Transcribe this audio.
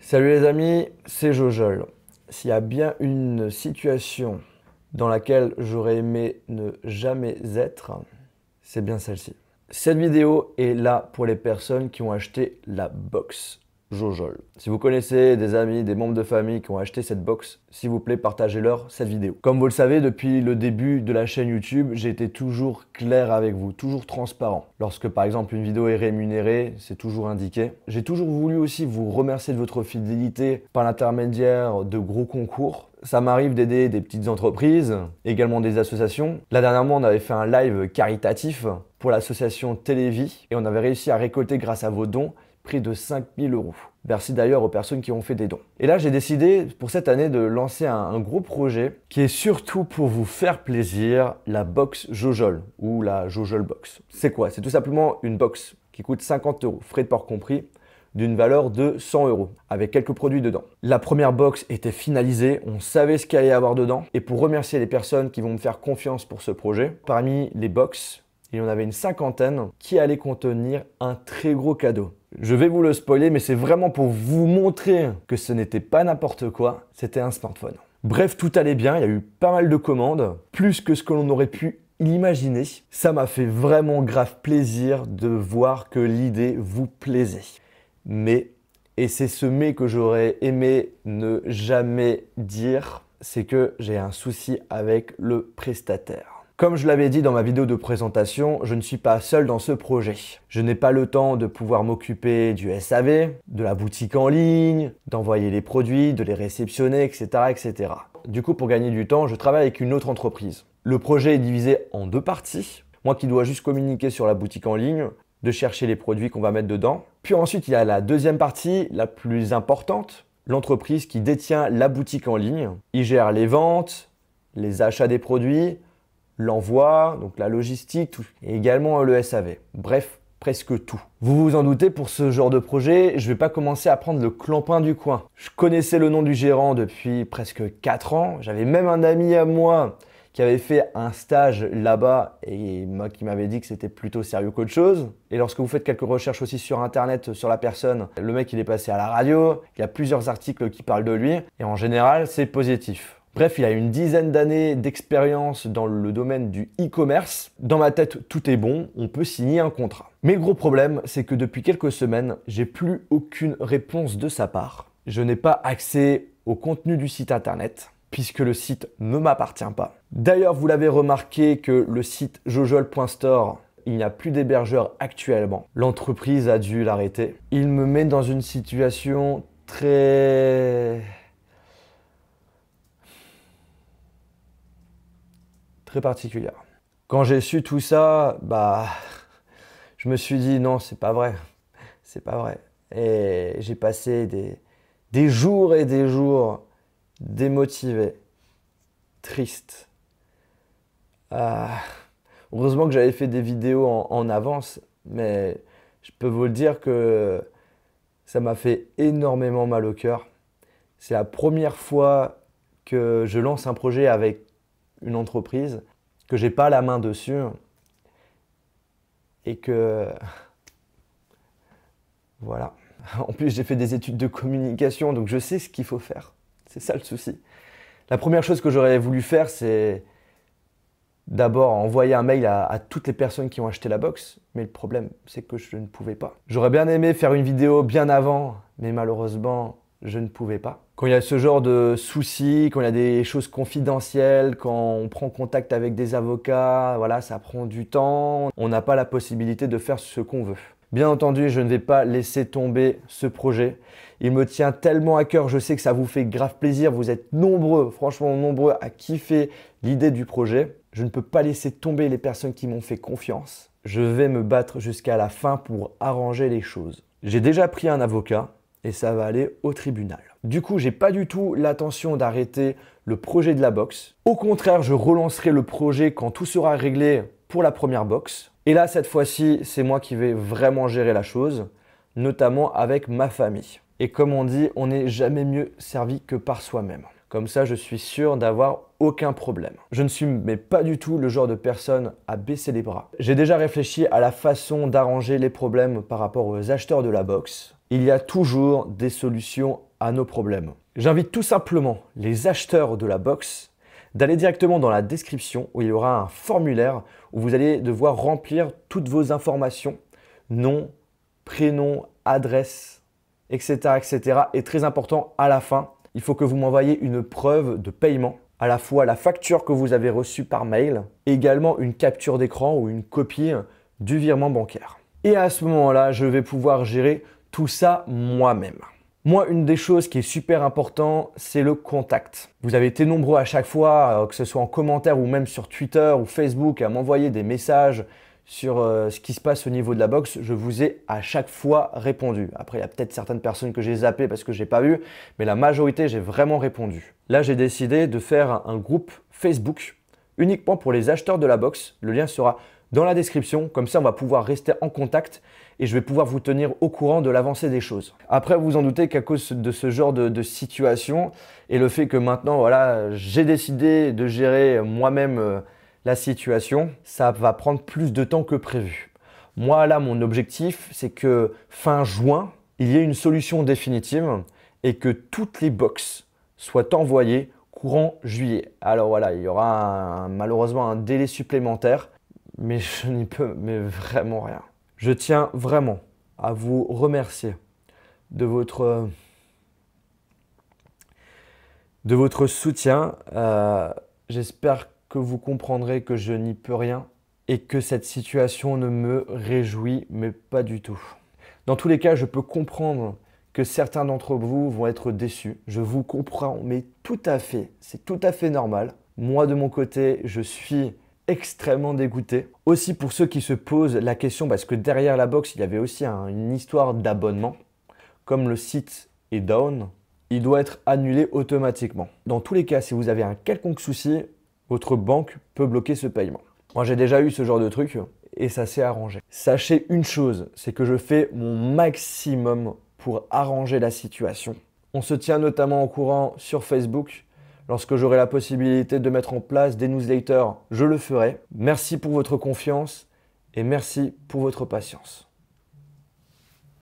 Salut les amis, c'est Jojol. S'il y a bien une situation dans laquelle j'aurais aimé ne jamais être, c'est bien celle-ci. Cette vidéo est là pour les personnes qui ont acheté la box Jojol. Si vous connaissez des amis, des membres de famille qui ont acheté cette box, s'il vous plaît, partagez-leur cette vidéo. Comme vous le savez, depuis le début de la chaîne YouTube, j'ai été toujours clair avec vous, toujours transparent. Lorsque par exemple une vidéo est rémunérée, c'est toujours indiqué. J'ai toujours voulu aussi vous remercier de votre fidélité par l'intermédiaire de gros concours. Ça m'arrive d'aider des petites entreprises, également des associations. Là dernièrement, on avait fait un live caritatif pour l'association Télévie et on avait réussi à récolter grâce à vos dons près de 5 000 €. Merci d'ailleurs aux personnes qui ont fait des dons. Et là, j'ai décidé pour cette année de lancer un gros projet qui est surtout pour vous faire plaisir, la box Jojol ou la Jojol Box. C'est quoi? C'est tout simplement une box qui coûte 50 €, frais de port compris, d'une valeur de 100 €, avec quelques produits dedans. La première box était finalisée, on savait ce qu'il allait y avoir dedans. Et pour remercier les personnes qui vont me faire confiance pour ce projet, parmi les box, il y en avait une cinquantaine qui allaient contenir un très gros cadeau. Je vais vous le spoiler, mais c'est vraiment pour vous montrer que ce n'était pas n'importe quoi, c'était un smartphone. Bref, tout allait bien, il y a eu pas mal de commandes, plus que ce que l'on aurait pu l'imaginer. Ça m'a fait vraiment grave plaisir de voir que l'idée vous plaisait. Mais, et c'est ce mais que j'aurais aimé ne jamais dire, c'est que j'ai un souci avec le prestataire. Comme je l'avais dit dans ma vidéo de présentation, je ne suis pas seul dans ce projet. Je n'ai pas le temps de pouvoir m'occuper du SAV, de la boutique en ligne, d'envoyer les produits, de les réceptionner, etc., etc. Du coup, pour gagner du temps, je travaille avec une autre entreprise. Le projet est divisé en deux parties. Moi qui dois juste communiquer sur la boutique en ligne, de chercher les produits qu'on va mettre dedans. Puis ensuite, il y a la deuxième partie, la plus importante, l'entreprise qui détient la boutique en ligne. Il gère les ventes, les achats des produits, l'envoi, donc la logistique, tout, et également le SAV. Bref, presque tout. Vous vous en doutez, pour ce genre de projet, je ne vais pas commencer à prendre le clampin du coin. Je connaissais le nom du gérant depuis presque 4 ans. J'avais même un ami à moi qui avait fait un stage là-bas et qui m'avait dit que c'était plutôt sérieux qu'autre chose. Et lorsque vous faites quelques recherches aussi sur internet sur la personne, le mec il est passé à la radio, il y a plusieurs articles qui parlent de lui et en général c'est positif. Bref, il a une dizaine d'années d'expérience dans le domaine du e-commerce. Dans ma tête, tout est bon, on peut signer un contrat. Mais le gros problème, c'est que depuis quelques semaines, j'ai plus aucune réponse de sa part. Je n'ai pas accès au contenu du site internet, puisque le site ne m'appartient pas. D'ailleurs, vous l'avez remarqué que le site jojol.store, il n'y a plus d'hébergeur actuellement. L'entreprise a dû l'arrêter. Il me met dans une situation très particulière. Quand j'ai su tout ça, je me suis dit non, c'est pas vrai. C'est pas vrai. Et j'ai passé des jours et des jours démotivé, triste. Heureusement que j'avais fait des vidéos en avance, mais je peux vous le dire que ça m'a fait énormément mal au cœur. C'est la première fois que je lance un projet avec une entreprise, que j'ai pas la main dessus et que voilà. En plus, j'ai fait des études de communication, donc je sais ce qu'il faut faire. C'est ça le souci. La première chose que j'aurais voulu faire, c'est d'abord envoyer un mail à toutes les personnes qui ont acheté la box, mais le problème, c'est que je ne pouvais pas. J'aurais bien aimé faire une vidéo bien avant, mais malheureusement, je ne pouvais pas. Quand il y a ce genre de soucis, quand il y a des choses confidentielles, quand on prend contact avec des avocats, voilà, ça prend du temps. On n'a pas la possibilité de faire ce qu'on veut. Bien entendu, je ne vais pas laisser tomber ce projet. Il me tient tellement à cœur, je sais que ça vous fait grave plaisir. Vous êtes nombreux, franchement nombreux à kiffer l'idée du projet. Je ne peux pas laisser tomber les personnes qui m'ont fait confiance. Je vais me battre jusqu'à la fin pour arranger les choses. J'ai déjà pris un avocat et ça va aller au tribunal. Du coup, j'ai pas du tout l'intention d'arrêter le projet de la box. Au contraire, je relancerai le projet quand tout sera réglé pour la première box. Et là, cette fois-ci, c'est moi qui vais vraiment gérer la chose, notamment avec ma famille. Et comme on dit, on n'est jamais mieux servi que par soi-même. Comme ça, je suis sûr d'avoir aucun problème. Je ne suis mais pas du tout le genre de personne à baisser les bras. J'ai déjà réfléchi à la façon d'arranger les problèmes par rapport aux acheteurs de la box. Il y a toujours des solutions à nos problèmes. J'invite tout simplement les acheteurs de la box d'aller directement dans la description où il y aura un formulaire où vous allez devoir remplir toutes vos informations, nom, prénom, adresse, etc., etc. Et très important, à la fin, il faut que vous m'envoyiez une preuve de paiement, à la fois la facture que vous avez reçue par mail, et également une capture d'écran ou une copie du virement bancaire. Et à ce moment-là, je vais pouvoir gérer tout ça moi-même. Moi, une des choses qui est super important, c'est le contact. Vous avez été nombreux à chaque fois, que ce soit en commentaire ou même sur Twitter ou Facebook, à m'envoyer des messages sur ce qui se passe au niveau de la box. Je vous ai à chaque fois répondu. Après, il y a peut-être certaines personnes que j'ai zappées parce que je n'ai pas vu, mais la majorité, j'ai vraiment répondu. Là, j'ai décidé de faire un groupe Facebook uniquement pour les acheteurs de la box. Le lien sera dans la description. Comme ça, on va pouvoir rester en contact et je vais pouvoir vous tenir au courant de l'avancée des choses. Après, vous en doutez qu'à cause de ce genre de situation et le fait que maintenant, voilà, j'ai décidé de gérer moi-même la situation, ça va prendre plus de temps que prévu. Moi, là, mon objectif, c'est que fin juin, il y ait une solution définitive et que toutes les box soient envoyées courant juillet. Alors voilà, il y aura malheureusement un délai supplémentaire, mais je n'y peux vraiment rien. Je tiens vraiment à vous remercier de votre soutien. J'espère que vous comprendrez que je n'y peux rien et que cette situation ne me réjouit, mais pas du tout. Dans tous les cas, je peux comprendre que certains d'entre vous vont être déçus. Je vous comprends, mais tout à fait. C'est tout à fait normal. Moi, de mon côté, je suis extrêmement dégoûté. Aussi pour ceux qui se posent la question, parce que derrière la box, il y avait aussi une histoire d'abonnement. Comme le site est down, il doit être annulé automatiquement. Dans tous les cas, si vous avez un quelconque souci, votre banque peut bloquer ce paiement. Moi, j'ai déjà eu ce genre de truc et ça s'est arrangé. Sachez une chose, c'est que je fais mon maximum pour arranger la situation. On se tient notamment au courant sur Facebook. Lorsque j'aurai la possibilité de mettre en place des newsletters, je le ferai. Merci pour votre confiance et merci pour votre patience.